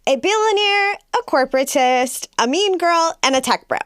A billionaire, a corporatist, a mean girl, and a tech bro.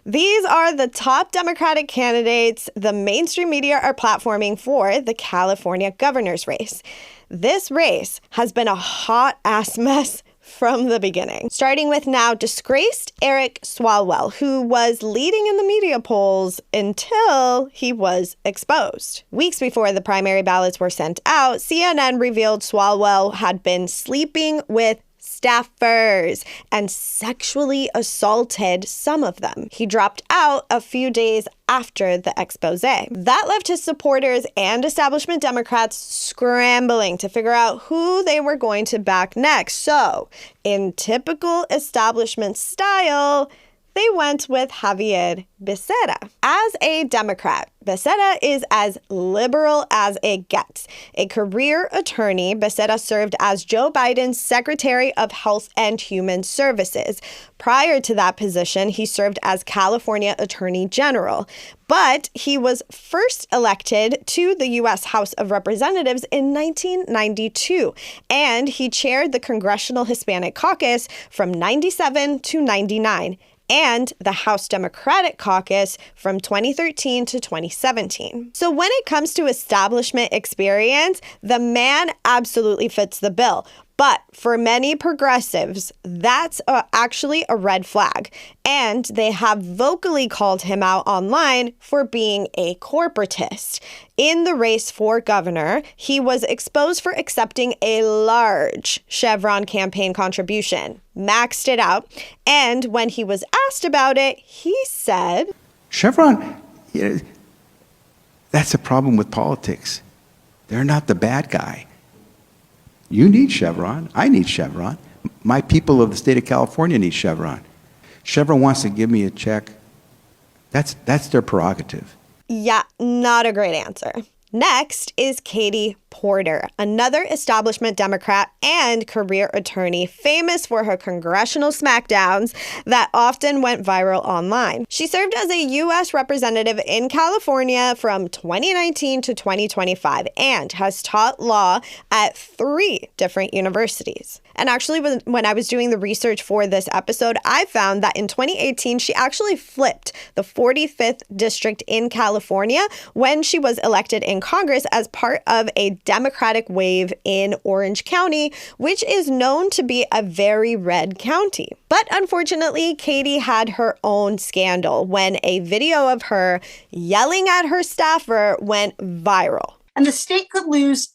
These are the top Democratic candidates the mainstream media are platforming for the California governor's race. This race has been a hot-ass mess from the beginning, starting with now disgraced Eric Swalwell, who was leading in the media polls until he was exposed. Weeks before the primary ballots were sent out, CNN revealed Swalwell had been sleeping with staffers and sexually assaulted some of them. He dropped out a few days after the expose. That left his supporters and establishment Democrats scrambling to figure out who they were going to back next. So, in typical establishment style, they went with Xavier Becerra. As a Democrat, Becerra is as liberal as it gets. A career attorney, Becerra served as Joe Biden's Secretary of Health and Human Services. Prior to that position, he served as California Attorney General. But he was first elected to the U.S. House of Representatives in 1992, and he chaired the Congressional Hispanic Caucus from 97 to 99. And the House Democratic Caucus from 2013 to 2017. So when it comes to establishment experience, the man absolutely fits the bill. But for many progressives, that's actually a red flag. And they have vocally called him out online for being a corporatist. In the race for governor, he was exposed for accepting a large Chevron campaign contribution, maxed it out, and when he was asked about it, he said, Chevron, that's a problem with politics. They're not the bad guy. You need Chevron. I need Chevron. My people of the state of California need Chevron. Chevron wants to give me a check. That's their prerogative. Yeah, not a great answer. Next is Katie Porter, another establishment Democrat and career attorney famous for her congressional smackdowns that often went viral online. She served as a U.S. representative in California from 2019 to 2025 and has taught law at 3 different universities. And actually, when I was doing the research for this episode, I found that in 2018, she actually flipped the 45th district in California when she was elected in Congress as part of a Democratic wave in Orange County, which is known to be a very red county. But unfortunately, Katie had her own scandal when a video of her yelling at her staffer went viral. And the state could lose.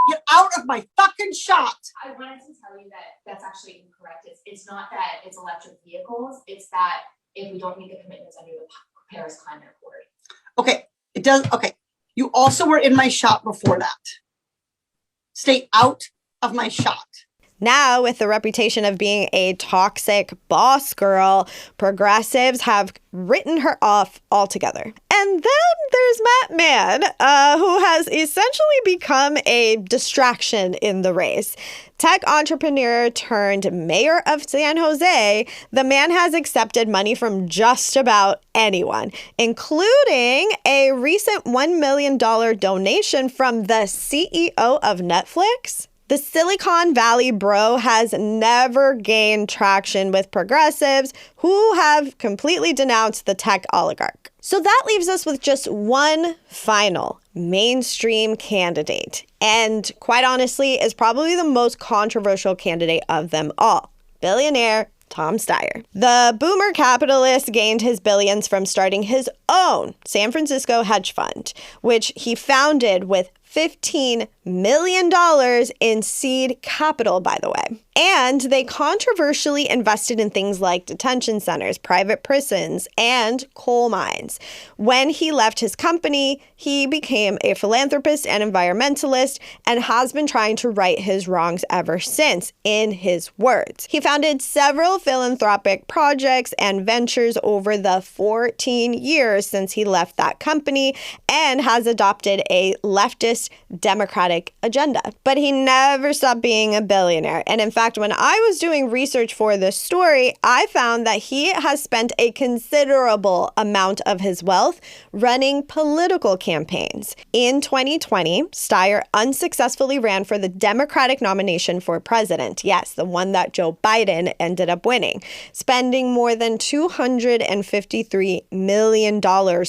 Get out of my fucking shot. I wanted to tell you that that's actually incorrect. It's not that it's electric vehicles. It's that if we don't meet the commitments under the Paris Climate Accord. Okay, it does. Okay, you also were in my shot before that. Stay out of my shot. Now, with the reputation of being a toxic boss girl, progressives have written her off altogether. And then there's Matt Mann, who has essentially become a distraction in the race. Tech entrepreneur turned mayor of San Jose, the man has accepted money from just about anyone, including a recent $1 million donation from the CEO of Netflix. The Silicon Valley bro has never gained traction with progressives who have completely denounced the tech oligarch. So that leaves us with just one final mainstream candidate, and quite honestly is probably the most controversial candidate of them all, billionaire Tom Steyer. The boomer capitalist gained his billions from starting his own San Francisco hedge fund, which he founded with $15 million in seed capital, by the way. And they controversially invested in things like detention centers, private prisons, and coal mines. When he left his company, he became a philanthropist and environmentalist and has been trying to right his wrongs ever since, in his words. He founded several philanthropic projects and ventures over the 14 years since he left that company and has adopted a leftist Democratic Democratic agenda. But he never stopped being a billionaire. And in fact, when I was doing research for this story, I found that he has spent a considerable amount of his wealth running political campaigns. In 2020, Steyer unsuccessfully ran for the Democratic nomination for president. Yes, the one that Joe Biden ended up winning, spending more than $253 million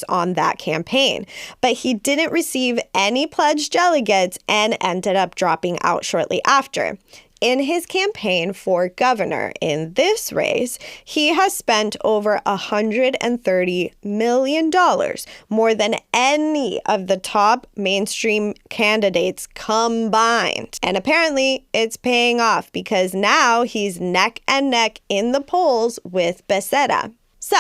on that campaign. But he didn't receive any pledged delegates and ended up dropping out shortly after. In his campaign for governor in this race, he has spent over $130 million, more than any of the top mainstream candidates combined. And apparently, it's paying off because now he's neck and neck in the polls with Becerra. So,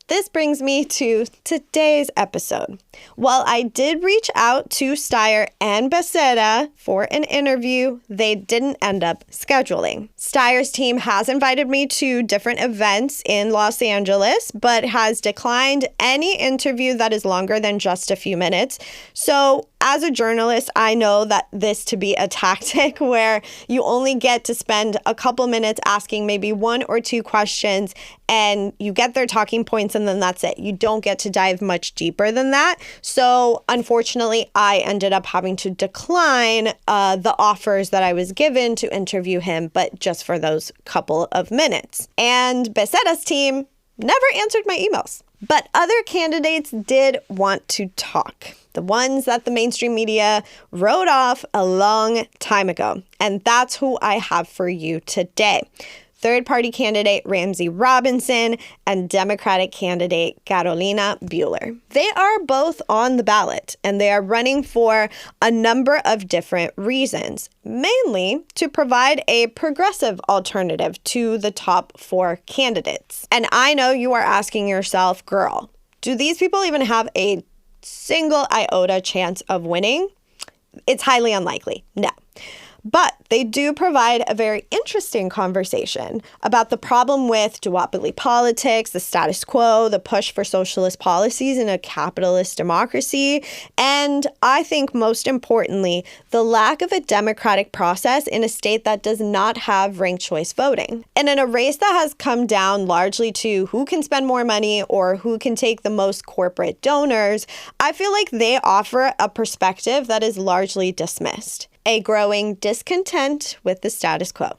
this brings me to today's episode. While I did reach out to Steyer and Becerra for an interview, they didn't end up scheduling. Steyer's team has invited me to different events in Los Angeles, but has declined any interview that is longer than just a few minutes. So as a journalist, I know that this to be a tactic where you only get to spend a couple minutes asking maybe one or two questions and you get their talking points and then that's it. You don't get to dive much deeper than that. So unfortunately, I ended up having to decline the offers that I was given to interview him, but just for those couple of minutes. And Becerra's team never answered my emails. But other candidates did want to talk. The ones that the mainstream media wrote off a long time ago. And that's who I have for you today. Third-party candidate Ramsey Robinson and Democratic candidate Carolina Buhler. They are both on the ballot, and they are running for a number of different reasons, mainly to provide a progressive alternative to the top four candidates. And I know you are asking yourself, girl, do these people even have a single iota chance of winning? It's highly unlikely. No. But they do provide a very interesting conversation about the problem with duopoly politics, the status quo, the push for socialist policies in a capitalist democracy, and I think most importantly, the lack of a democratic process in a state that does not have ranked choice voting. And in a race that has come down largely to who can spend more money or who can take the most corporate donors, I feel like they offer a perspective that is largely dismissed. A growing discontent with the status quo.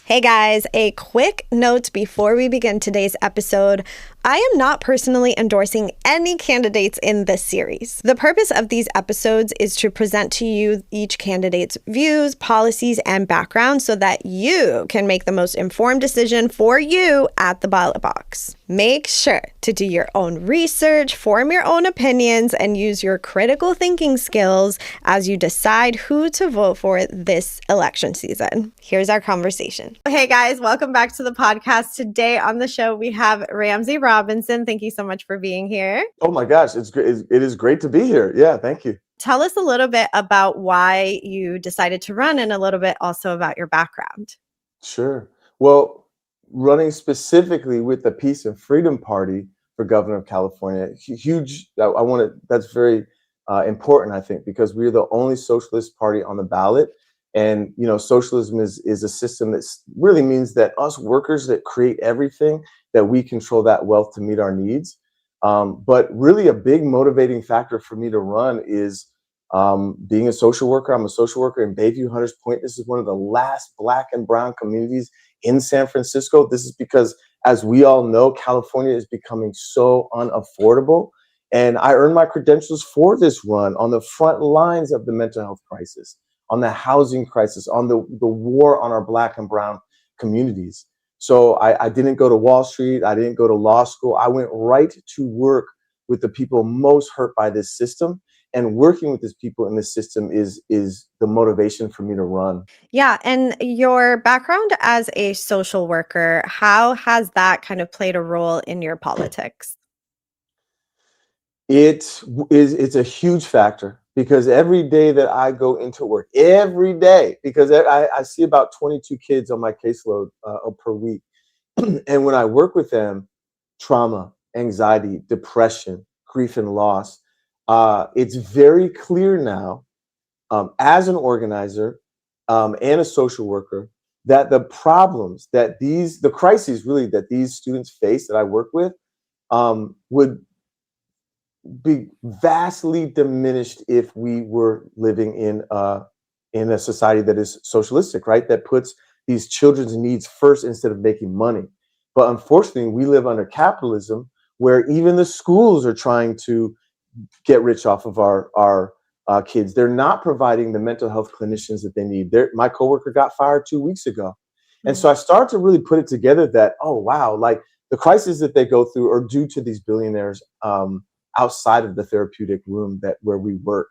Hey guys, a quick note before we begin today's episode. I am not personally endorsing any candidates in this series. The purpose of these episodes is to present to you each candidate's views, policies, and background so that you can make the most informed decision for you at the ballot box. Make sure to do your own research, form your own opinions, and use your critical thinking skills as you decide who to vote for this election season. Here's our conversation. Hey guys, welcome back to the podcast. Today on the show, we have Ramsey Robinson. Thank you so much for being here. Oh my gosh, it's great. It is great to be here. Yeah, thank you. Tell us a little bit about why you decided to run and a little bit also about your background. Sure. Well, running specifically with the Peace and Freedom Party for governor of California, huge. That's very important, I think, because we're the only socialist party on the ballot. And, you know, socialism is a system that really means that us workers that create everything, that we control that wealth to meet our needs. But really a big motivating factor for me to run is being a social worker. I'm a social worker in Bayview, Hunters Point. This is one of the last Black and brown communities in San Francisco. This is because, as we all know, California is becoming so unaffordable. And I earned my credentials for this run on the front lines of the mental health crisis, on the housing crisis, on the war on our Black and brown communities. So I didn't go to Wall Street. I didn't go to law school. I went right to work with the people most hurt by this system. And working with these people in this system is the motivation for me to run. Yeah. And your background as a social worker, how has that kind of played a role in your politics? It's a huge factor, because every day that I go into work, every day, because I see about 22 kids on my caseload per week. And when I work with them, trauma, anxiety, depression, grief and loss, it's very clear now as an organizer and a social worker, that the problems that the crises really that these students face that I work with would be vastly diminished if we were living in a society that is socialistic, right? That puts these children's needs first instead of making money. But unfortunately, we live under capitalism where even the schools are trying to get rich off of our kids. They're not providing the mental health clinicians that they need. My coworker got fired 2 weeks ago. And so I started to really put it together that, oh, wow, like the crises that they go through are due to these billionaires outside of the therapeutic room where we work.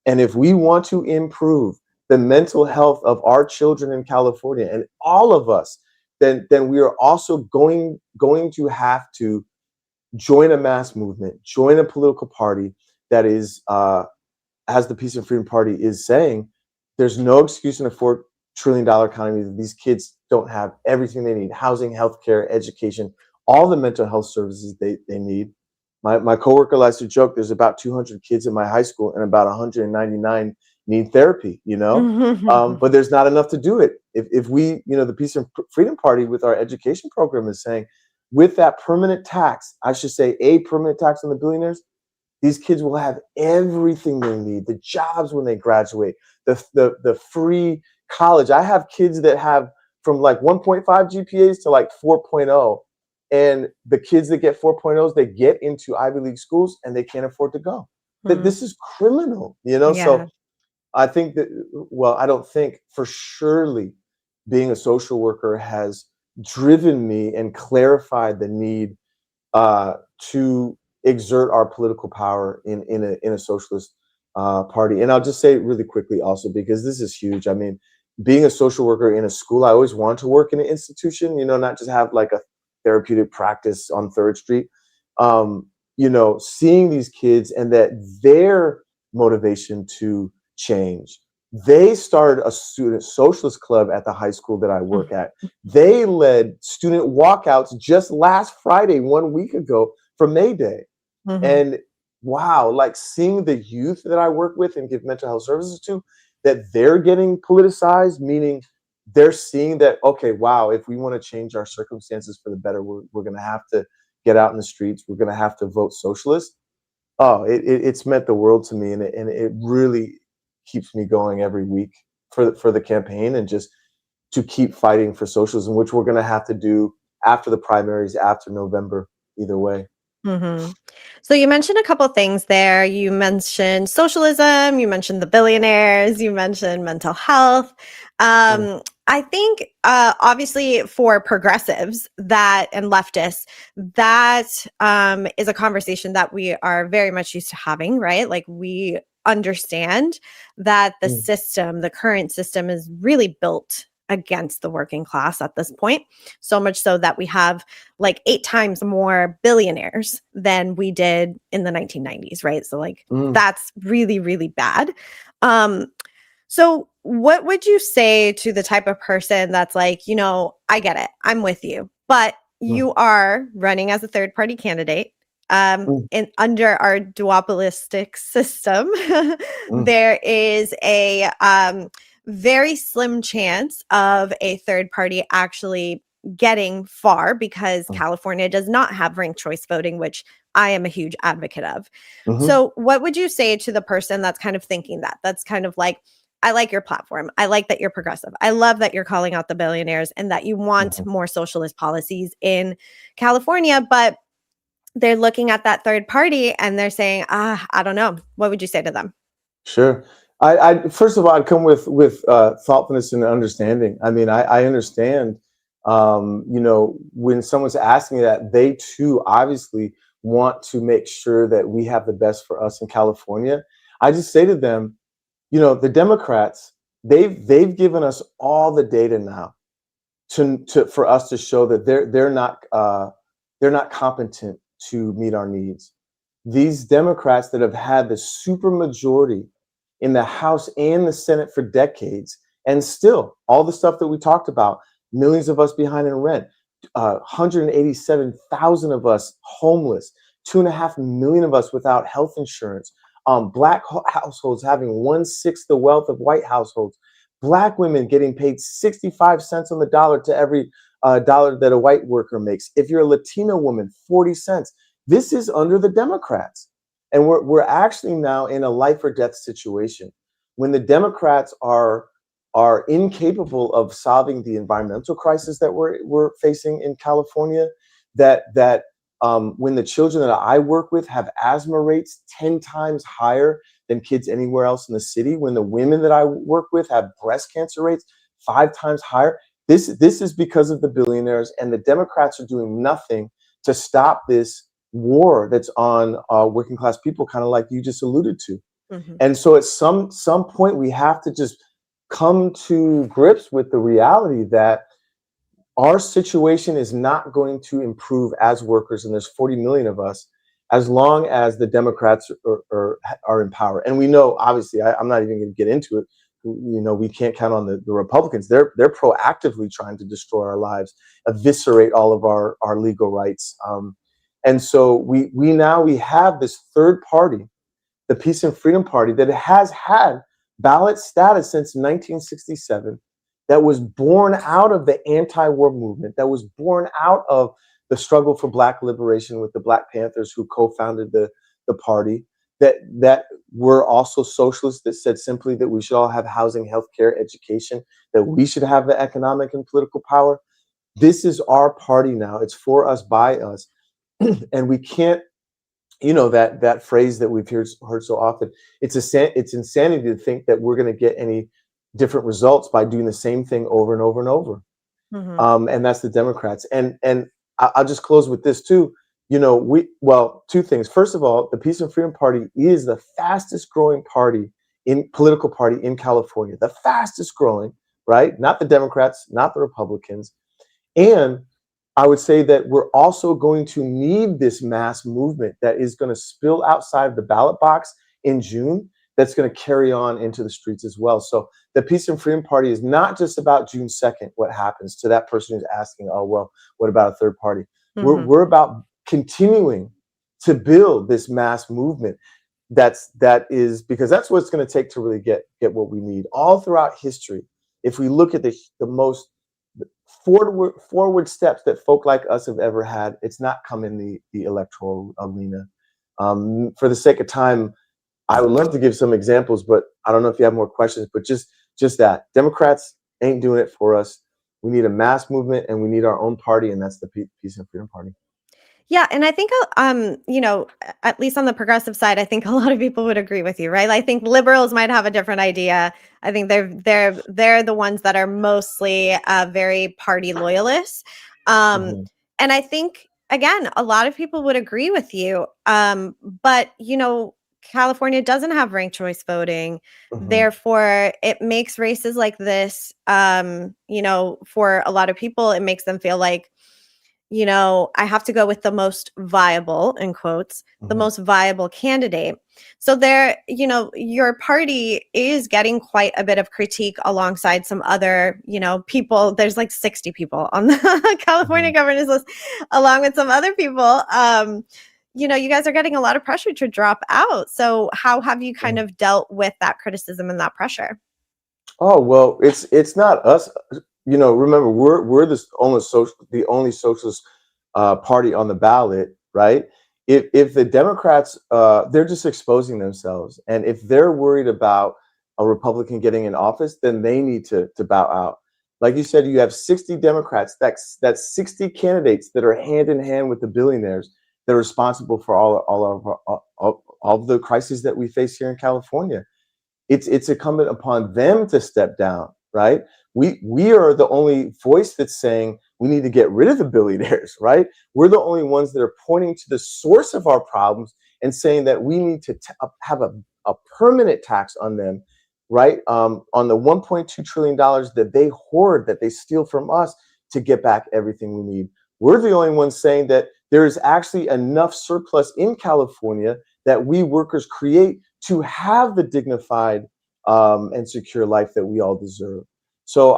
And if we want to improve the mental health of our children in California and all of us, then we are also going to have to join a mass movement, join a political party that is, as the Peace and Freedom Party is saying, there's no excuse in a $4 trillion economy that these kids don't have everything they need: housing, healthcare, education, all the mental health services they need. My coworker likes to joke, there's about 200 kids in my high school and about 199 need therapy, but there's not enough to do it. If we, the Peace and Freedom Party with our education program is saying, with that permanent tax, I should say a permanent tax on the billionaires, these kids will have everything they need, the jobs when they graduate, the free college. I have kids that have from like 1.5 GPAs to like 4.0. And the kids that get 4.0s, they get into Ivy League schools and they can't afford to go. This is criminal, Yeah. So I think that, well, I don't think, for surely being a social worker has driven me and clarified the need to exert our political power in a socialist party. And I'll just say it really quickly also, because this is huge. I mean, being a social worker in a school, I always want to work in an institution, not just have like a therapeutic practice on 3rd Street. Seeing these kids and that their motivation to change. They started a student socialist club at the high school that I work at. They led student walkouts just last Friday, 1 week ago, for May Day. And wow, like seeing the youth that I work with and give mental health services to, that they're getting politicized, meaning they're seeing that, okay, wow, if we want to change our circumstances for the better, we're going to have to get out in the streets. We're going to have to vote socialist. Oh, it's meant the world to me. And it really keeps me going every week for the campaign, and just to keep fighting for socialism, which we're going to have to do after the primaries, after November, either way. So you mentioned a couple things there. You mentioned socialism, you mentioned the billionaires, you mentioned mental health. I think obviously for progressives and leftists, that is a conversation that we are very much used to having, right? Like, we understand that the current system is really built against the working class at this point, so much so that we have like 8 times more billionaires than we did in the 1990s, right? So like that's really, really bad. So what would you say to the type of person that's like, I get it, I'm with you, but you are running as a third party candidate. Under our duopolistic system, there is a very slim chance of a third party actually getting far, because California does not have ranked choice voting, which I am a huge advocate of. So what would you say to the person that's kind of thinking that's kind of like, I like your platform, I like that you're progressive, I love that you're calling out the billionaires and that you want more socialist policies in California, but they're looking at that third party and they're saying, I don't know. What would you say to them? Sure. I first of all, I'd come with thoughtfulness and understanding. I mean, I understand, when someone's asking me that, they too obviously want to make sure that we have the best for us in California. I just say to them, the Democrats, they've given us all the data now for us to show that they're not competent to meet our needs. These Democrats that have had the supermajority in the House and the Senate for decades, and still all the stuff that we talked about, millions of us behind in rent, 187,000 of us homeless, 2.5 million of us without health insurance, Black households having 1/6 the wealth of white households, Black women getting paid 65 cents on the dollar to every dollar that a white worker makes. If you're a Latina woman, 40 cents. This is under the Democrats. And we're actually now in a life or death situation. When the Democrats are incapable of solving the environmental crisis that we're facing in California, that when the children that I work with have asthma rates 10 times higher than kids anywhere else in the city, when the women that I work with have breast cancer rates 5 times higher, this is because of the billionaires, and the Democrats are doing nothing to stop this war that's on working class people, kind of like you just alluded to. Mhm. And so at some point, we have to just come to grips with the reality that our situation is not going to improve as workers, and there's 40 million of us, as long as the Democrats are in power. And we know, obviously, I'm not even going to get into it. We can't count on the Republicans. They're proactively trying to destroy our lives, eviscerate all of our legal rights. And so we have this third party, the Peace and Freedom Party, that has had ballot status since 1967, that was born out of the anti-war movement, that was born out of the struggle for Black liberation with the Black Panthers, who co-founded the party, that were also socialists, that said simply that we should all have housing, healthcare, education, that we should have the economic and political power. This is our party now. It's for us, by us. And we can't, that phrase that we've heard so often, it's insanity to think that we're going to get any different results by doing the same thing over and over and over. Mhm. And that's the Democrats. And I'll just close with this too. Two things. First of all, the Peace and Freedom Party is the fastest growing political party in California, the fastest growing, right? Not the Democrats, not the Republicans. And I would say that we're also going to need this mass movement that is going to spill outside of the ballot box in June, that's going to carry on into the streets as well. So the Peace and Freedom Party is not just about June 2nd, what happens to that person who's asking, oh, well, what about a third party? Mhm. We're about continuing to build this mass movement. That is because that's what it's going to take to really get what we need. All throughout history, if we look at the most forward steps that folk like us have ever had, it's not come in the electoral arena. For the sake of time, I would love to give some examples, but I don't know if you have more questions. But just that Democrats ain't doing it for us. We need a mass movement, and we need our own party, and that's the Peace and Freedom Party. Yeah, and I think, at least on the progressive side, I think a lot of people would agree with you, right? I think liberals might have a different idea. I think they're the ones that are mostly very party loyalists, Mhm. and I think again, a lot of people would agree with you. But California doesn't have ranked choice voting, Mhm. therefore it makes races like this. For a lot of people, it makes them feel like, I have to go with the most viable, in quotes, the Mhm. most viable candidate. So your party is getting quite a bit of critique alongside some other, people. There's like 60 people on the California Mhm. governors list, along with some other people. You guys are getting a lot of pressure to drop out. So how have you kind Mhm. of dealt with that criticism and that pressure? Oh well, it's not us. Remember, we're the only socialist party on the ballot, right? If the Democrats, they're just exposing themselves, and if they're worried about a Republican getting in office, then they need to bow out. Like you said, you have 60 Democrats. That's 60 candidates that are hand in hand with the billionaires that are responsible for all of the crises that we face here in California. It's incumbent upon them to step down, right? We are the only voice that's saying we need to get rid of the billionaires, right? We're the only ones that are pointing to the source of our problems and saying that we need to have a permanent tax on them, right? On the $1.2 trillion that they hoard, that they steal from us to get back everything we need. We're the only ones saying that there is actually enough surplus in California that we workers create to have the dignified and secure life that we all deserve. So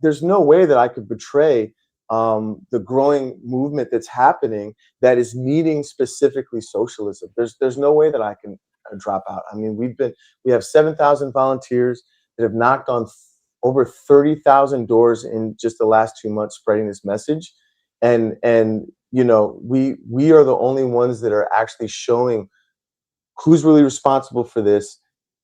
there's no way that I could betray the growing movement that's happening that is needing specifically socialism. There's no way that I can drop out. I mean, we have 7,000 volunteers that have knocked on over 30,000 doors in just the last 2 months, spreading this message. And you know, we are the only ones that are actually showing who's really responsible for this,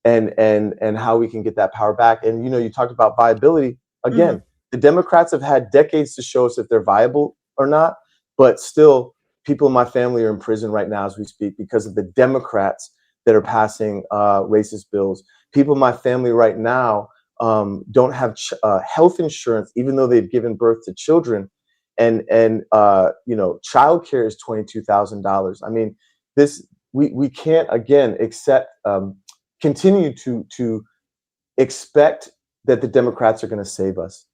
and how we can get that power back. And you know, you talked about viability. Again, the Democrats have had decades to show us if they're viable or not, but still, people in my family are in prison right now as we speak because of the Democrats that are passing racist bills. People in my family right now don't have health insurance, even though they've given birth to children, and you know, childcare is $22,000. I mean, we can't again continue to expect that the Democrats are going to save us.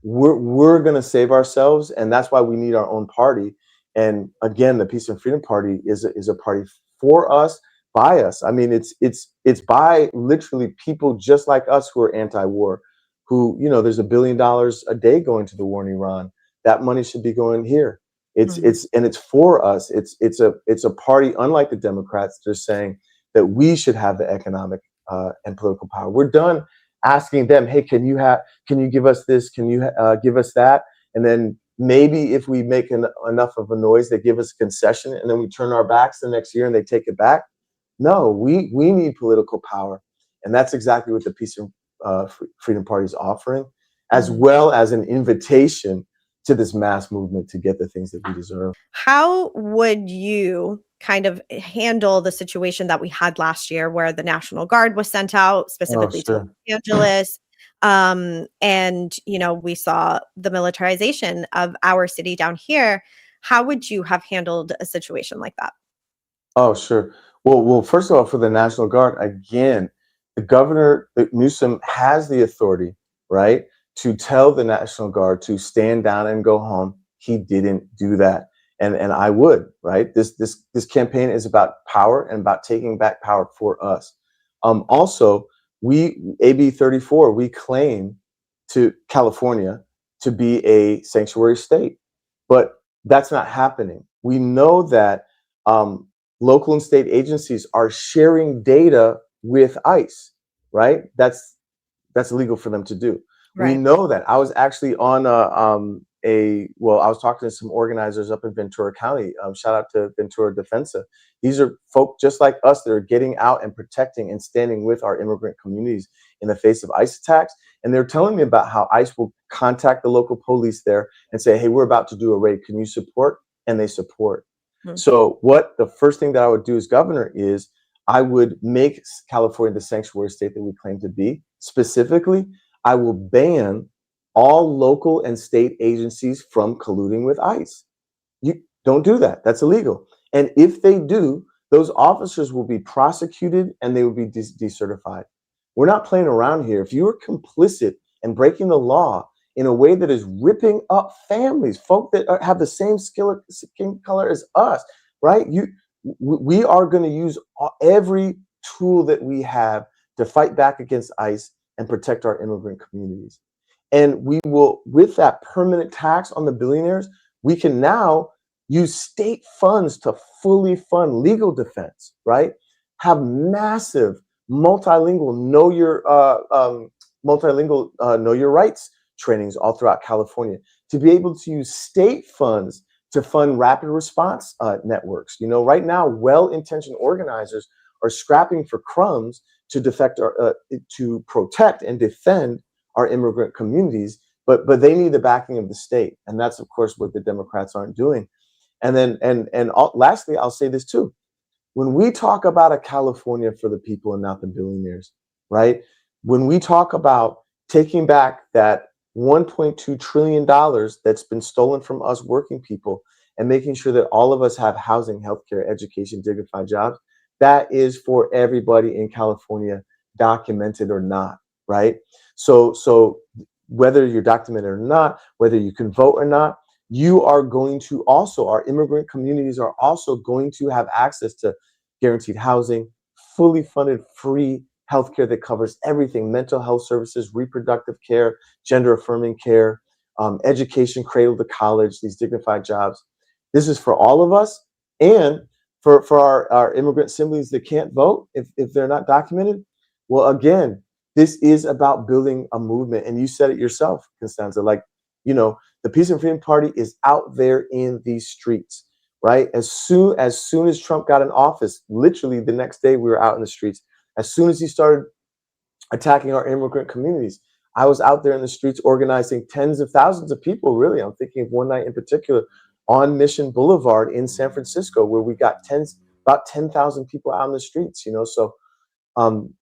We're going to save ourselves, and that's why we need our own party. And again, the Peace and Freedom Party is a party for us, by us. I mean, it's by literally people just like us who are anti-war, who, you know, there's $1 billion a day going to the war in Iran. That money should be going here. It's for us. It's a party unlike the Democrats. They're saying that we should have the economic and political power. We're done asking them, hey, can you give us this? Can you give us that? And then maybe if we make enough of a noise, they give us a concession, and then we turn our backs the next year and they take it back. No, we need political power. And that's exactly what the Peace and Freedom Party is offering, as well as an invitation to this mass movement to get the things that we deserve. How would you kind of handle the situation that we had last year where the National Guard was sent out specifically to Los Angeles? And, you know, we saw the militarization of our city down here. How would you have handled a situation like that? Oh, sure. Well, first of all, for the National Guard, again, the governor, Newsom, has the authority, right, to tell the National Guard to stand down and go home. He didn't do that. And I would, right? This campaign is about power and about taking back power for us. Also, AB 34, we claim to California to be a sanctuary state, but that's not happening. We know that local and state agencies are sharing data with ICE, right? That's illegal for them to do. Right. We know that. I was actually on I was talking to some organizers up in Ventura County. Shout out to Ventura Defensa. These are folk just like us that are getting out and protecting and standing with our immigrant communities in the face of ICE attacks. And they're telling me about how ICE will contact the local police there and say, hey, we're about to do a raid. Can you support? And they support. So the first thing that I would do as governor is I would make California the sanctuary state that we claim to be. Specifically, I will ban all local and state agencies from colluding with ICE. You don't do that. That's illegal. And if they do, those officers will be prosecuted and they will be decertified. We're not playing around here. If you are complicit and breaking the law in a way that is ripping up families, folk that have the same skin color as us, right? We are going to use every tool that we have to fight back against ICE and protect our immigrant communities. And we will, with that permanent tax on the billionaires, we can now use state funds to fully fund legal defense, right? Have massive multilingual know your rights trainings all throughout California, to be able to use state funds to fund rapid response networks. You know, right now, well-intentioned organizers are scrapping for crumbs to to protect and defend our immigrant communities, but they need the backing of the state, and that's of course what the Democrats aren't doing. And then lastly, I'll say this too: when we talk about a California for the people and not the billionaires, right? When we talk about taking back that $1.2 trillion that's been stolen from us working people and making sure that all of us have housing, healthcare, education, dignified jobs, that is for everybody in California, documented or not, right? So whether you're documented or not, whether you can vote or not, you are going to also, our immigrant communities are also going to have access to guaranteed housing, fully funded, free healthcare that covers everything: mental health services, reproductive care, gender affirming care, education, cradle to college, these dignified jobs. This is for all of us. And for our immigrant siblings that can't vote if they're not documented. Well, again, this is about building a movement. And you said it yourself, Constanza, like, the Peace and Freedom Party is out there in these streets, right? As soon as Trump got in office, literally the next day we were out in the streets. As soon as he started attacking our immigrant communities, I was out there in the streets organizing tens of thousands of people, really. I'm thinking of one night in particular on Mission Boulevard in San Francisco, where we got about 10,000 people out in the streets, So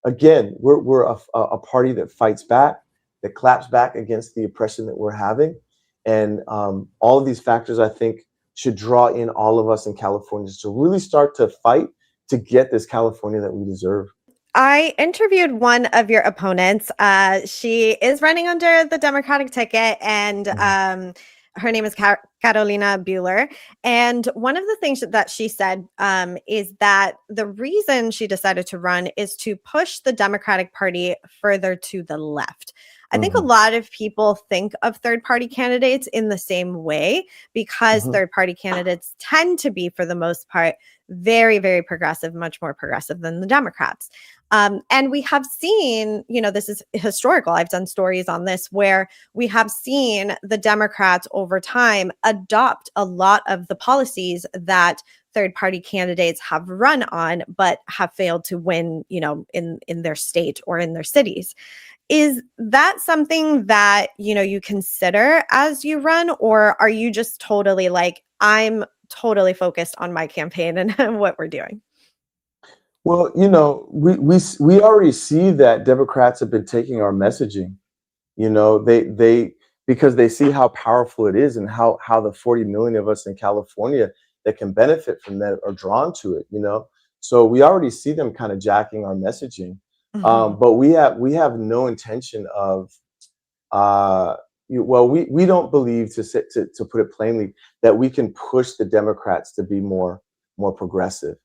again, we're a party that fights back, that claps back against the oppression that we're having. And all of these factors, I think, should draw in all of us in California to really start to fight to get this California that we deserve. I interviewed one of your opponents. She is running under the Democratic ticket, and her name is Carolina Buhler. And one of the things that she said is that the reason she decided to run is to push the Democratic Party further to the left. I think a lot of people think of third-party candidates in the same way because third-party candidates tend to be, for the most part, very, very progressive, much more progressive than the Democrats. And we have seen, this is historical. I've done stories on this where we have seen the Democrats over time adopt a lot of the policies that third-party candidates have run on, but have failed to win, in their state or in their cities. Is that something that, you consider as you run, or are you just totally like, I'm totally focused on my campaign and what we're doing? Well, we already see that Democrats have been taking our messaging. They because they see how powerful it is and how the 40 million of us in California that can benefit from that are drawn to it. So we already see them kind of jacking our messaging. But we have no intention of we don't believe, to put it plainly, that we can push the Democrats to be more progressive,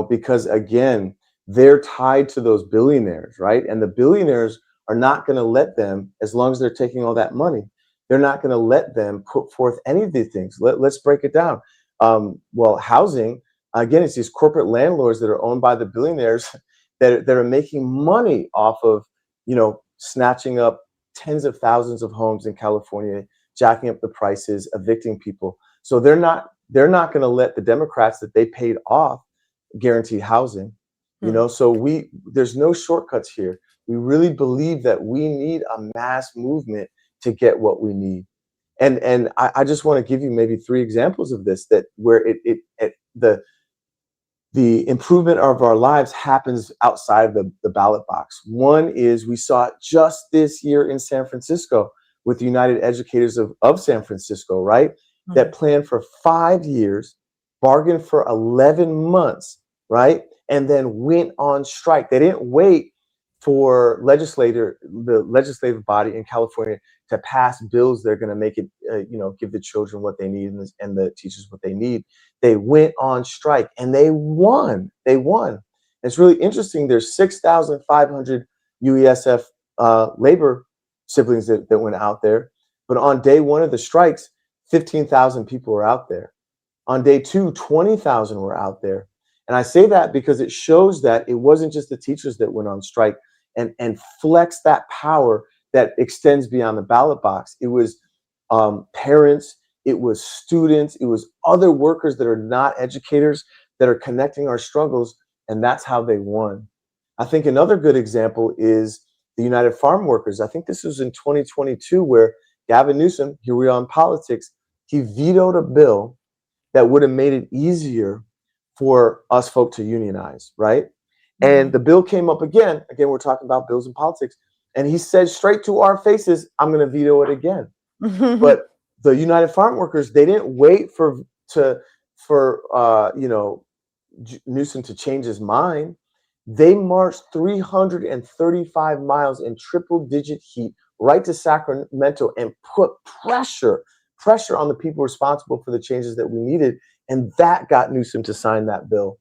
because again, they're tied to those billionaires, right? And the billionaires are not going to let them, as long as they're taking all that money, they're not going to let them put forth any of these things. Let's break it down. Housing, again, it's these corporate landlords that are owned by the billionaires that are making money off of, snatching up tens of thousands of homes in California, jacking up the prices, evicting people. So they're not going to let the Democrats that they paid off guarantee housing. So there's no shortcuts here. We really believe that we need a mass movement to get what we need. And I just want to give you maybe 3 examples of this, that where the improvement of our lives happens outside of the ballot box. One is we saw it just this year in San Francisco with the United Educators of San Francisco, right? That planned for 5 years, bargained for 11 months, right? And then went on strike. They didn't wait for the legislative body in California to pass bills that are going to make it, give the children what they need and the teachers what they need. They went on strike and they won. And it's really interesting. There's 6,500 UESF labor siblings that went out there. But on day 1 of the strikes, 15,000 people were out there. On day 2, 20,000 were out there. And I say that because it shows that it wasn't just the teachers that went on strike and flex that power that extends beyond the ballot box. It was parents, it was students, it was other workers that are not educators that are connecting our struggles, and that's how they won. I think another good example is the United Farm Workers. I think this was in 2022 where Gavin Newsom, here we are in politics, he vetoed a bill that would have made it easier for us folk to unionize, right? And the bill came up again. Again, we're talking about bills and politics. And he said straight to our faces, I'm going to veto it again. But the United Farm Workers, they didn't wait for Newsom to change his mind. They marched 335 miles in triple-digit heat right to Sacramento and put pressure on the people responsible for the changes that we needed. And that got Newsom to sign that bill.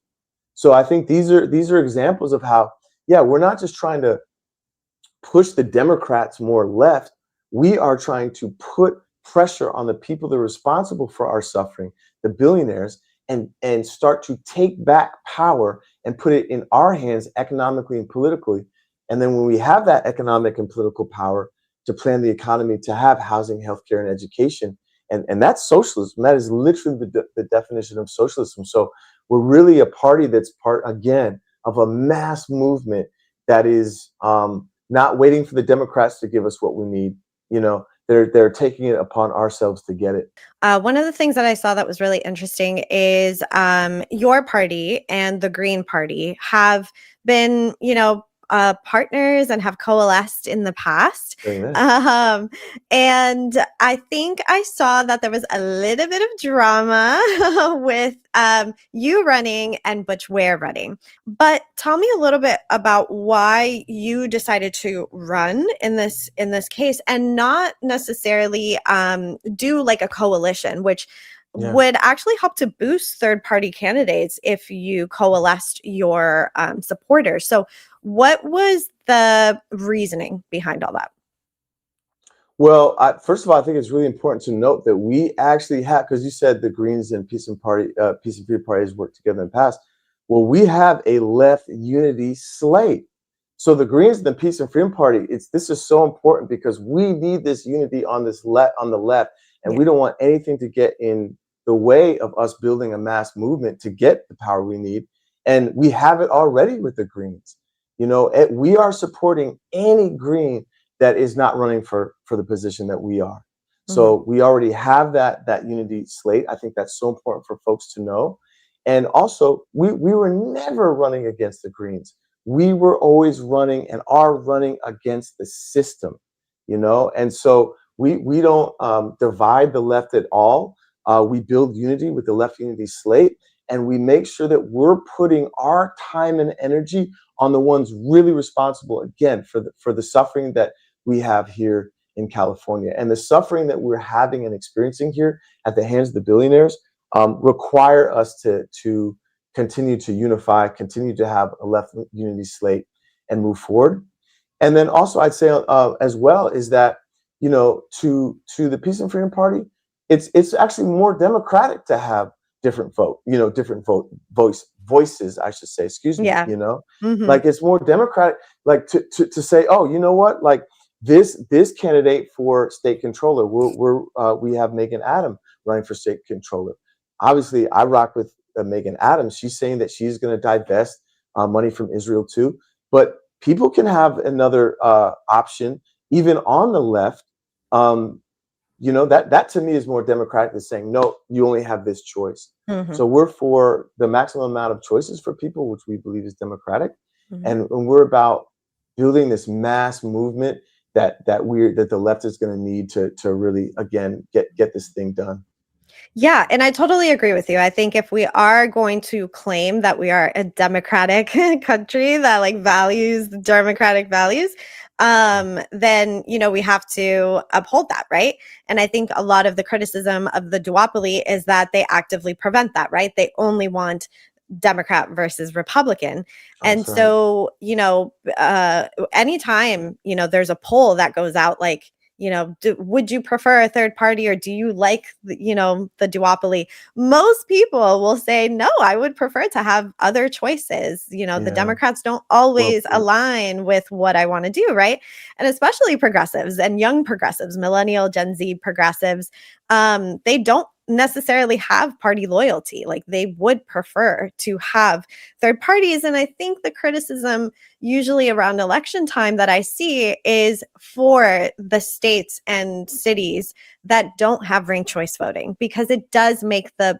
So I think these are examples of how, we're not just trying to push the Democrats more left. We are trying to put pressure on the people that are responsible for our suffering, the billionaires, and start to take back power and put it in our hands economically and politically. And then when we have that economic and political power to plan the economy, to have housing, healthcare, and education, and that's socialism. That is literally the definition of socialism. So we're really a party that's part, again, of a mass movement that is not waiting for the Democrats to give us what we need. You know, they're taking it upon ourselves to get it. One of the things that I saw that was really interesting is your party and the Green Party have been, partners and have coalesced in the past. Very nice. And I think I saw that there was a little bit of drama with you running and Butch Ware running. But tell me a little bit about why you decided to run in this case and not necessarily do like a coalition, which would actually help to boost third-party candidates if you coalesced your supporters. So what was the reasoning behind all that? Well, first of all, I think it's really important to note that we actually have, because you said the Greens and Peace and Freedom parties worked together in the past. Well, we have a left unity slate. So the Greens and the Peace and Freedom Party, this is so important because we need this unity on the left, and we don't want anything to get in the way of us building a mass movement to get the power we need. And we have it already with the Greens. We are supporting any Green that is not running for the position that we are. So we already have that unity slate. I think that's so important for folks to know. And also, we were never running against the Greens. We were always running and are running against the system, and so we don't divide the left at all. We build unity with the left unity slate, and we make sure that we're putting our time and energy on the ones really responsible, again, for the suffering that we have here in California. And the suffering that we're having and experiencing here at the hands of the billionaires require us to continue to unify, continue to have a left unity slate and move forward. And then also I'd say as well is that, to the Peace and Freedom Party, it's actually more democratic to have different voices, I should say, excuse me, like it's more democratic, like to say, oh, you know what, like this candidate for state controller, we have Megan Adams running for state controller. Obviously, I rock with Megan Adams. She's saying that she's going to divest money from Israel too, but people can have another option, even on the left. That to me is more democratic than saying, no, you only have this choice. So we're for the maximum amount of choices for people, which we believe is democratic. And we're about building this mass movement that the left is going to need to really, again, get this thing done. Yeah, and I totally agree with you. I think if we are going to claim that we are a democratic country that like values democratic values, then, we have to uphold that, right? And I think a lot of the criticism of the duopoly is that they actively prevent that, right? They only want Democrat versus Republican. And so, anytime, there's a poll that goes out like, would you prefer a third party or do you like, the duopoly? Most people will say, no, I would prefer to have other choices. The Democrats don't always align with what I want to do, right? And especially progressives and young progressives, millennial, Gen Z progressives, they don't necessarily have party loyalty. Like they would prefer to have third parties. And I think the criticism usually around election time that I see is for the states and cities that don't have ranked choice voting, because it does make the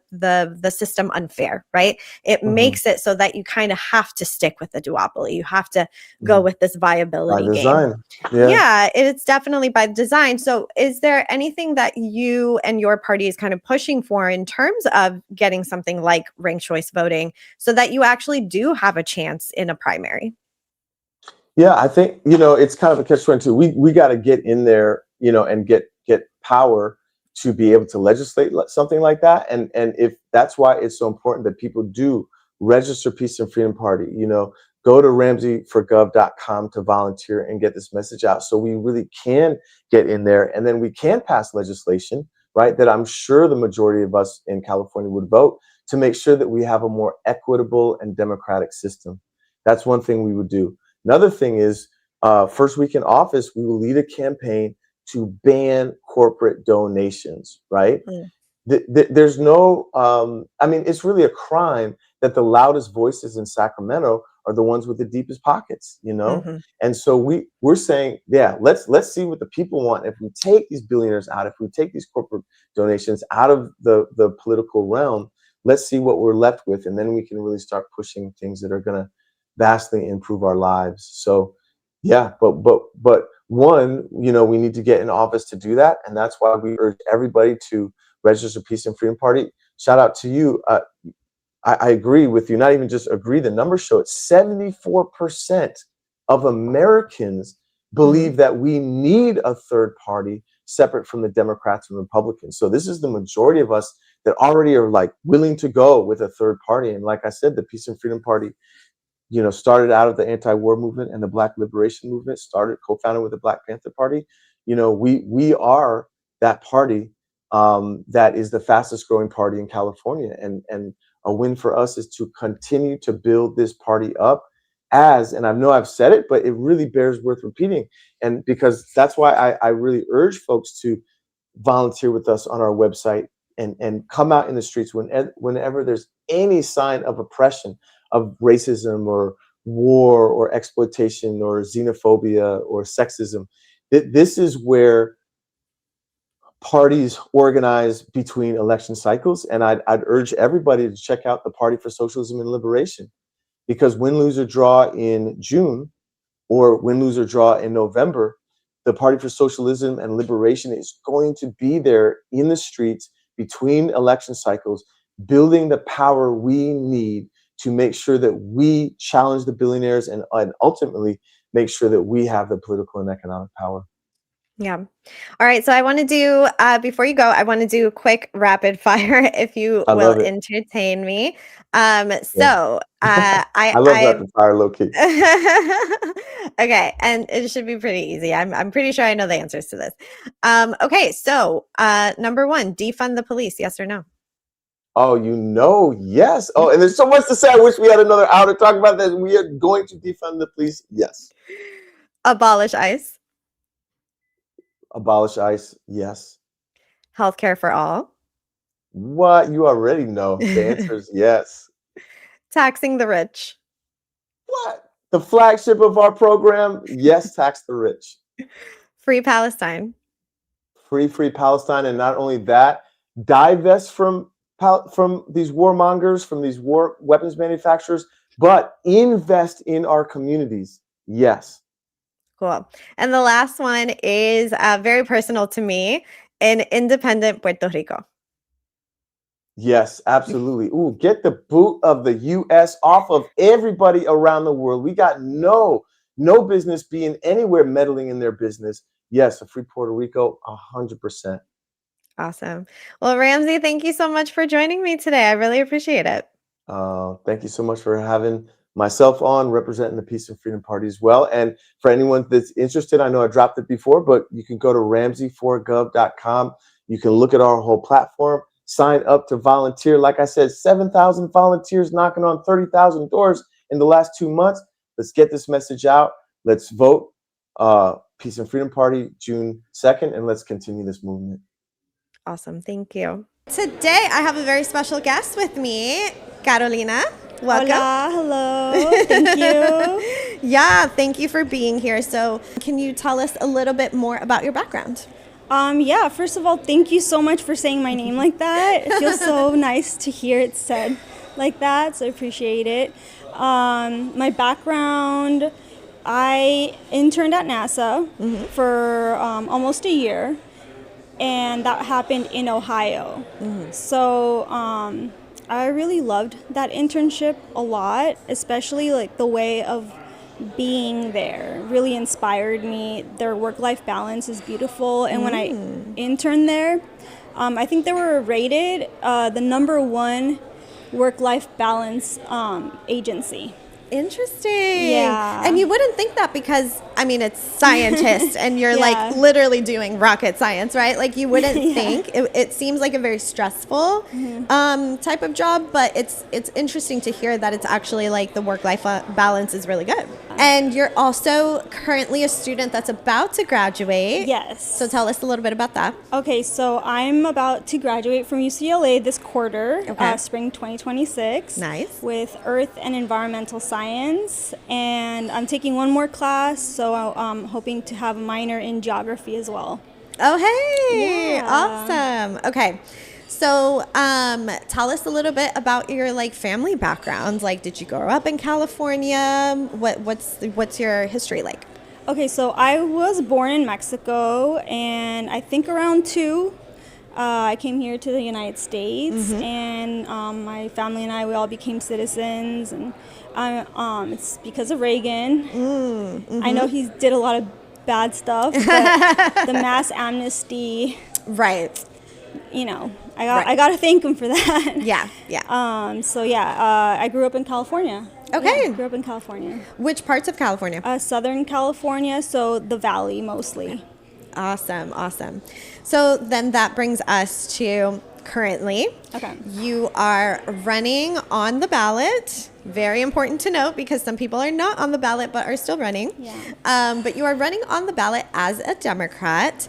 system unfair, right? It makes it so that you kind of have to stick with the duopoly. You have to go with this viability by design. Game. Yeah, it's definitely by design. So is there anything that you and your party is kind of pushing for in terms of getting something like ranked choice voting so that you actually do have a chance in a primary? Yeah, I think, it's kind of a catch-22. We got to get in there, and get power to be able to legislate something like that. And if that's why it's so important that people do register Peace and Freedom Party, go to ramseyforgov.com to volunteer and get this message out so we really can get in there, and then we can pass legislation, right, that I'm sure the majority of us in California would vote to make sure that we have a more equitable and democratic system. That's one thing we would do. Another thing is, first week in office, we will lead a campaign to ban corporate donations, right? There's no, I mean, it's really a crime that the loudest voices in Sacramento are the ones with the deepest pockets, you know? And so we're saying, yeah, let's see what the people want. If we take these billionaires out, if we take these corporate donations out of the political realm, let's see what we're left with. And then we can really start pushing things that are going to vastly improve our lives. So yeah, but one, you know, we need to get in office to do that. And that's why we urge everybody to register Peace and Freedom Party. Shout out to you. I agree with you. Not even just agree, the numbers show it. 74% of Americans believe that we need a third party separate from the Democrats and Republicans. So this is the majority of us that already are like willing to go with a third party. And like I said, the Peace and Freedom Party, you know, started out of the anti-war movement and the Black liberation movement, co-founded with the Black Panther Party. You know, we are that party that is the fastest growing party in California. And a win for us is to continue to build this party up as, and I know I've said it, but it really bears worth repeating. And because that's why I really urge folks to volunteer with us on our website and come out in the streets whenever there's any sign of oppression, of racism or war or exploitation or xenophobia or sexism. This is where parties organize between election cycles. And I'd urge everybody to check out the Party for Socialism and Liberation, because win, lose, or draw in June or win, lose, or draw in November, the Party for Socialism and Liberation is going to be there in the streets between election cycles, building the power we need to make sure that we challenge the billionaires and ultimately make sure that we have the political and economic power. Yeah. All right. So I want to do, before you go, I want to do a quick rapid fire, if you will entertain me. So I love rapid fire, low key. Okay. And it should be pretty easy. I'm pretty sure I know the answers to this. Okay. So number one, defund the police. Yes or no? Oh, you know, yes. Oh, and there's so much to say. I wish we had another hour to talk about that. We are going to defund the police. Yes. Abolish ICE. Abolish ICE. Yes. Healthcare for all. What? You already know. The answer is yes. Taxing the rich. What? The flagship of our program? Yes, tax the rich. Free Palestine. Free Palestine. And not only that, divest from these warmongers, from these war weapons manufacturers, but invest in our communities. Yes. Cool. And the last one is very personal to me, an independent Puerto Rico. Yes, absolutely. Ooh, get the boot of the U.S. off of everybody around the world. We got no business being anywhere meddling in their business. Yes, a free Puerto Rico, 100%. Awesome. Well, Ramsey, thank you so much for joining me today. I really appreciate it. Thank you so much for having myself on, representing the Peace and Freedom Party as well. And for anyone that's interested, I know I dropped it before, but you can go to ramsey4gov.com. You can look at our whole platform, sign up to volunteer. Like I said, 7,000 volunteers knocking on 30,000 doors in the last 2 months. Let's get this message out. Let's vote Peace and Freedom Party June 2nd, and let's continue this movement. Awesome. Thank you. Today, I have a very special guest with me, Carolina. Welcome. Hola, hello. Thank you. Yeah, thank you for being here. So can you tell us a little bit more about your background? Yeah, first of all, thank you so much for saying my name like that. It feels so nice to hear it said like that, so I appreciate it. My background, I interned at NASA for almost a year, and that happened in Ohio. So I really loved that internship a lot, especially like the way of being there really inspired me. Their work-life balance is beautiful, and when I interned there, I think they were rated the #1 work-life balance agency Interesting. Yeah. And you wouldn't think that because, I mean, it's scientists and you're Yeah. like literally doing rocket science, right? Like you wouldn't Yeah. think. It seems like a very stressful type of job, but it's interesting to hear that it's actually like the work-life balance is really good. And you're also currently a student that's about to graduate. Yes. So tell us a little bit about that. Okay, so I'm about to graduate from UCLA this quarter, Okay. spring 2026. Nice. With Earth and Environmental Science, and I'm taking one more class, so I'm hoping to have a minor in geography as well. Oh, hey. Yeah. Awesome. Okay. So, tell us a little bit about your like family backgrounds. Like, did you grow up in California? What's your history like? Okay, so I was born in Mexico, and I think around 2, I came here to the United States, and my family and we all became citizens, and it's because of Reagan. I know he did a lot of bad stuff, but the mass amnesty, Right. you know, Right. I got to thank him for that. Yeah. Yeah. I grew up in California. Okay. Yeah, grew up in California. Which parts of California? Southern California, so the valley mostly. Awesome. Awesome. So then that brings us to currently. Okay. You are running on the ballot. Very important to note because some people are not on the ballot but are still running. Yeah. But you are running on the ballot as a Democrat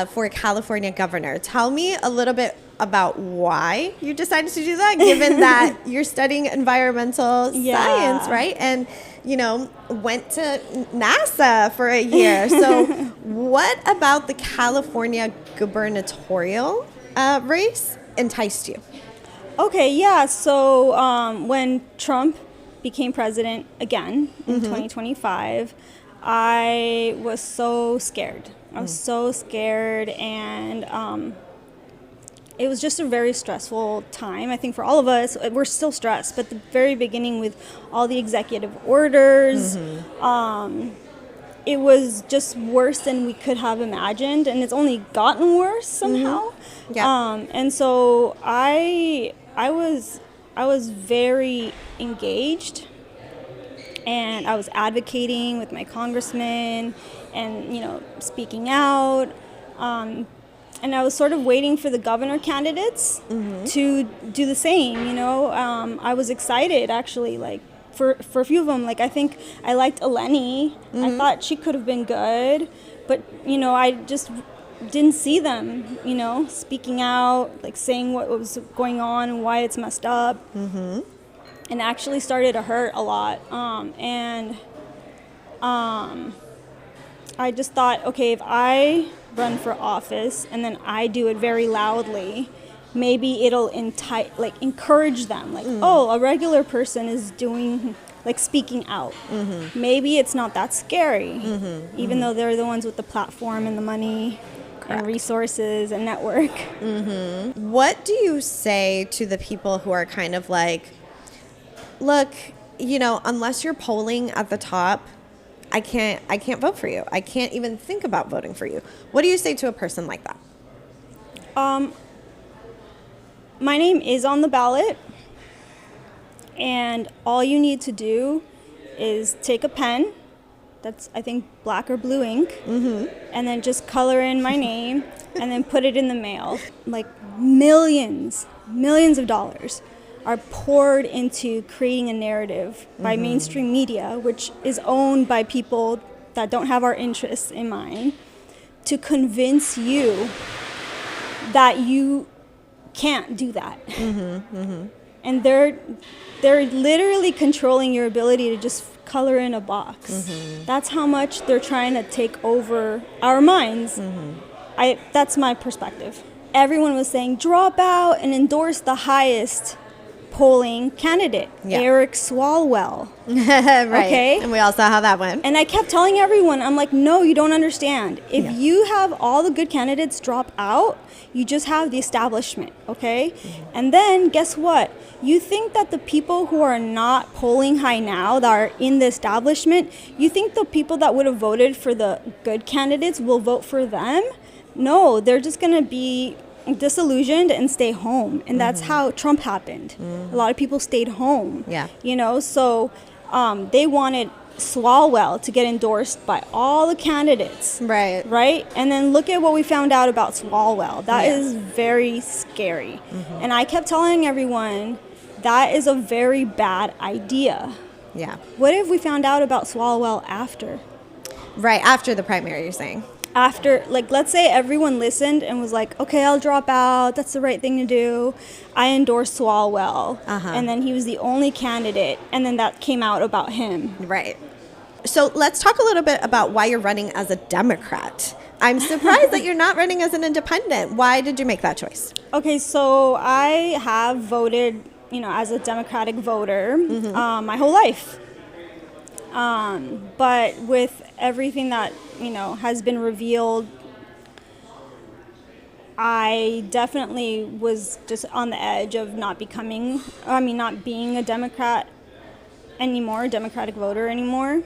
for California governor. Tell me a little bit about why you decided to do that, given that you're studying environmental science, right? And, you know, went to NASA for a year. So what about the California gubernatorial race enticed you? Okay, yeah. So when Trump became president again in 2025, I was so scared. I was so scared, and it was just a very stressful time. I think for all of us, we're still stressed, but the very beginning with all the executive orders, it was just worse than we could have imagined, and it's only gotten worse somehow. Yeah. And so I was very engaged, and I was advocating with my congressman, and speaking out. And I was sort of waiting for the governor candidates to do the same. I was excited actually, like for a few of them. Like I think I liked Eleni. I thought she could have been good, but I just didn't see them. Speaking out, like saying what was going on and why it's messed up, and actually started to hurt a lot. I just thought, okay, if I run for office and then I do it very loudly, maybe it'll encourage them. Like, oh, a regular person is doing, like, speaking out. Maybe it's not that scary, even though they're the ones with the platform and the money and resources and network. What do you say to the people who are kind of like, look, unless you're polling at the top, I can't vote for you. I can't even think about voting for you. What do you say to a person like that? My name is on the ballot, and all you need to do is take a pen, that's I think black or blue ink, and then just color in my name and then put it in the mail. Like millions of dollars are poured into creating a narrative by mainstream media, which is owned by people that don't have our interests in mind, to convince you that you can't do that. And they're literally controlling your ability to just color in a box. That's how much they're trying to take over our minds. That's my perspective. Everyone was saying drop out and endorse the highest polling candidate, Eric Swalwell. Right. Okay. And we all saw how that went. And I kept telling everyone, I'm like, no, you don't understand. If you have all the good candidates drop out, you just have the establishment, okay? And then guess what? You think that the people who are not polling high now, that are in the establishment, you think the people that would have voted for the good candidates will vote for them? No, they're just going to be disillusioned and stay home. And that's how Trump happened. A lot of people stayed home. Yeah. So they wanted Swalwell to get endorsed by all the candidates. Right. Right? And then look at what we found out about Swalwell. That Yeah. is very scary. And I kept telling everyone that is a very bad idea. Yeah. What if we found out about Swalwell after? Right. After the primary, you're saying. After, like, let's say everyone listened and was like, okay, I'll drop out. That's the right thing to do. I endorsed Swalwell. And then he was the only candidate. And then that came out about him. Right. So let's talk a little bit about why you're running as a Democrat. I'm surprised that you're not running as an independent. Why did you make that choice? Okay, so I have voted, as a Democratic voter my whole life. But with everything that, has been revealed, I definitely was just on the edge of not being a Democrat anymore, Democratic voter anymore.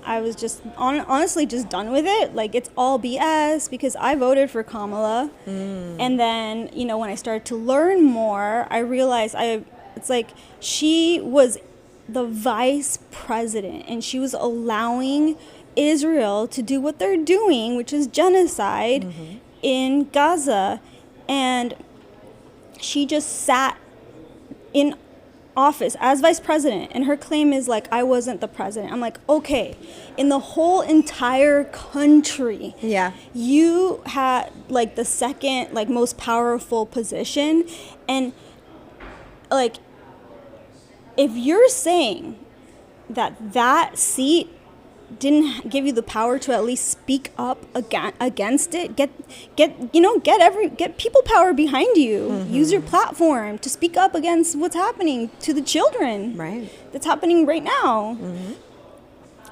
I was just honestly just done with it. Like, it's all BS because I voted for Kamala. And then, when I started to learn more, I realized it's like she was the vice president and she was allowing Israel to do what they're doing, which is genocide in Gaza. And she just sat in office as vice president, and her claim is like, I wasn't the president. I'm like, okay, in the whole entire country, you had like the second like most powerful position, and like, if you're saying that seat didn't give you the power to at least speak up against it, get people power behind you. Use your platform to speak up against what's happening to the children. Right. That's happening right now.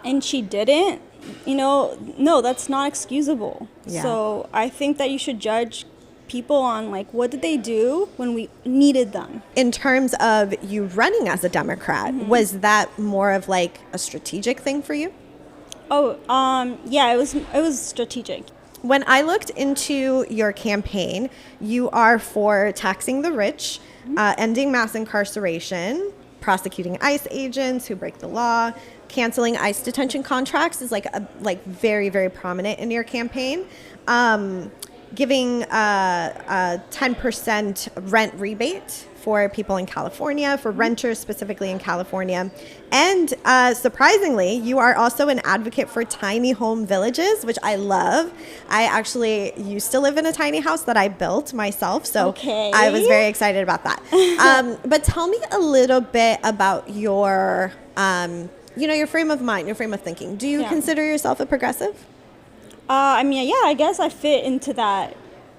And she didn't. No, that's not excusable. Yeah. So I think that you should judge people on like, what did they do when we needed them? In terms of you running as a Democrat, was that more of like a strategic thing for you? Yeah, it was strategic. When I looked into your campaign, you are for taxing the rich, ending mass incarceration, prosecuting ICE agents who break the law, canceling ICE detention contracts is like very, very prominent in your campaign. Giving a 10% rent rebate for people in California, for renters specifically in California. And surprisingly, you are also an advocate for tiny home villages, which I love. I actually used to live in a tiny house that I built myself, so I was very excited about that. But tell me a little bit about your, your frame of mind, your frame of thinking. Do you consider yourself a progressive? I guess I fit into that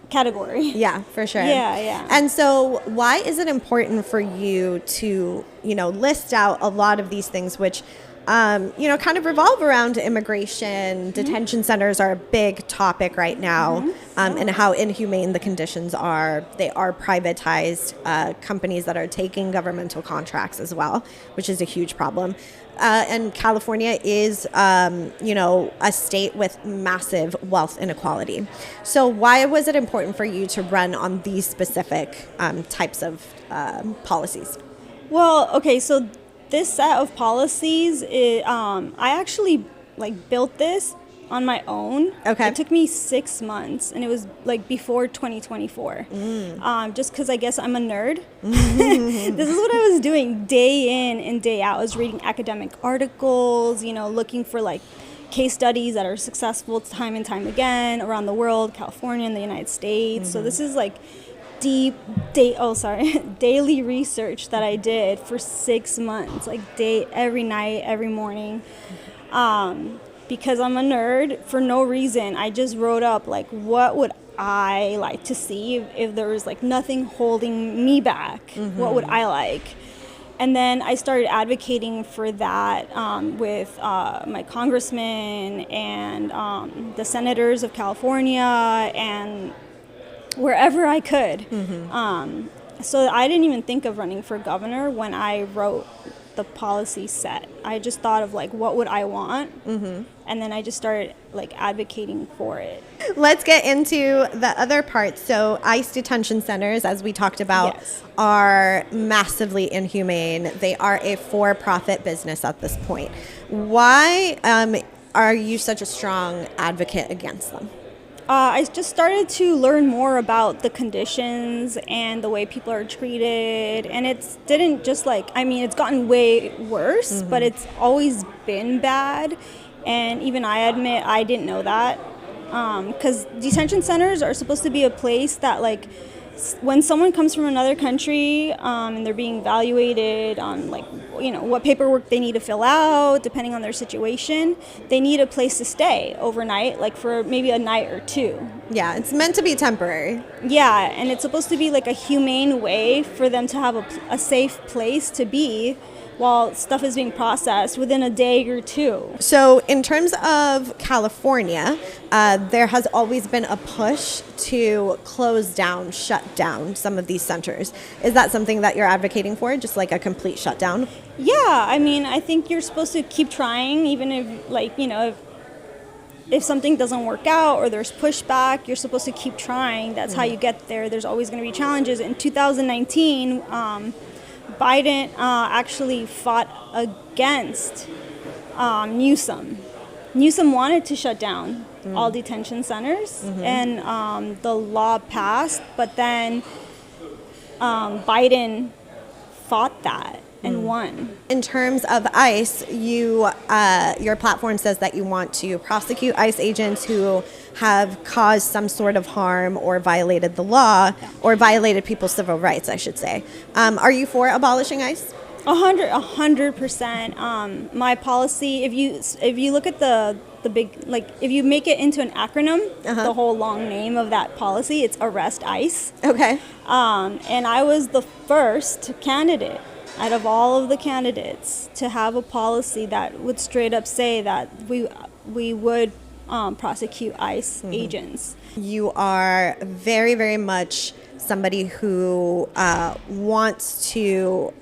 category. Yeah, for sure. Yeah. And so why is it important for you to, list out a lot of these things which, kind of revolve around immigration? Detention centers are a big topic right now, and how inhumane the conditions are. They are privatized companies that are taking governmental contracts as well, which is a huge problem. And California is, a state with massive wealth inequality. So why was it important for you to run on these specific types of policies? Well, okay, so this set of policies, I actually built this on my own. Okay. It took me 6 months, and it was before 2024. Just because I guess I'm a nerd. This is what I was doing day in and day out. I was reading academic articles, looking for case studies that are successful time and time again around the world, California and the United States. So this is daily research that I did for 6 months, every night, every morning. Because I'm a nerd, for no reason, I just wrote up, what would I like to see if there was, nothing holding me back? What would I like? And then I started advocating for that with my congressman and the senators of California and wherever I could. So I didn't even think of running for governor when I wrote the policy set. I just thought of like, what would I want? And then I just started like advocating for it. Let's get into the other parts. So ICE detention centers, as we talked about, Yes. are massively inhumane. They are a for-profit business at this point. Why are you such a strong advocate against them? I just started to learn more about the conditions and the way people are treated. And it's didn't just like, I mean, it's gotten way worse, but it's always been bad. And even I admit I didn't know that. Because detention centers are supposed to be a place that like, when someone comes from another country and they're being evaluated on like, you know, what paperwork they need to fill out, depending on their situation, they need a place to stay overnight, like for maybe a night or two. Yeah, it's meant to be temporary. Yeah, and it's supposed to be like a humane way for them to have a safe place to be while stuff is being processed within a day or two. So in terms of California, there has always been a push to close down, shut down some of these centers. Is that something that you're advocating for, just like a complete shutdown? Yeah, I mean, I think you're supposed to keep trying, even if, like, you know, if something doesn't work out or there's pushback, you're supposed to keep trying. That's how you get there. There's always going to be challenges. In 2019, Biden actually fought against Newsom. Newsom wanted to shut down all detention centers, and the law passed, but then Biden fought that and won. In terms of ICE, your platform says that you want to prosecute ICE agents who have caused some sort of harm or violated the law or violated people's civil rights, I should say. Are you for abolishing ICE? 100%. My policy, if you look at the big, like if you make it into an acronym, the whole long name of that policy, it's Arrest ICE. Okay. And I was the first candidate out of all of the candidates to have a policy that would straight up say that we would prosecute ICE agents. You are very, very much somebody who wants to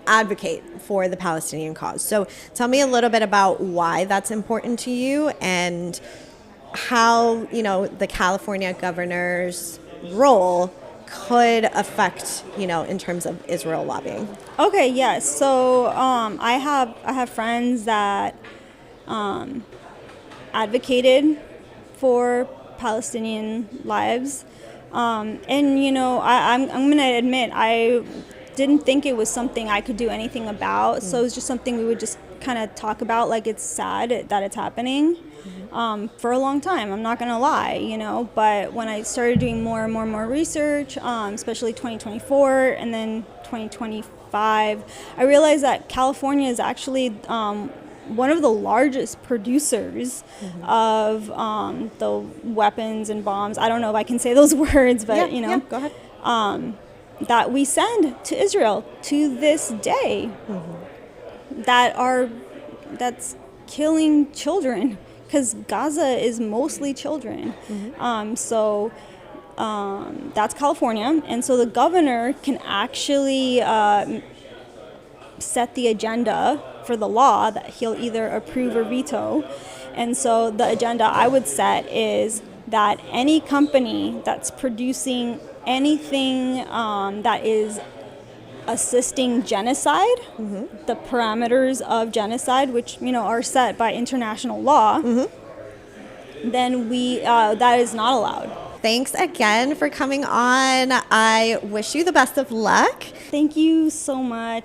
advocate for the Palestinian cause. So tell me a little bit about why that's important to you and how, you know, the California governor's role could affect, you know, in terms of Israel lobbying. Okay, yes. So I have friends that advocated for Palestinian lives, and you know, I'm going to admit I didn't think it was something I could do anything about. So it was just something we would just kind of talk about, like it's sad that it's happening. For a long time, I'm not gonna lie, you know, but when I started doing more and more research, especially 2024 and then 2025, I realized that California is actually one of the largest producers of the weapons and bombs. I don't know if I can say those words, but you know, go ahead. That we send to Israel to this day, that's killing children. Because Gaza is mostly children. So that's California. And so the governor can actually set the agenda for the law that he'll either approve or veto. And so the agenda I would set is that any company that's producing anything that is assisting genocide, the parameters of genocide, which, you know, are set by international law, then that is not allowed. Thanks again for coming on. I wish you the best of luck. Thank you so much.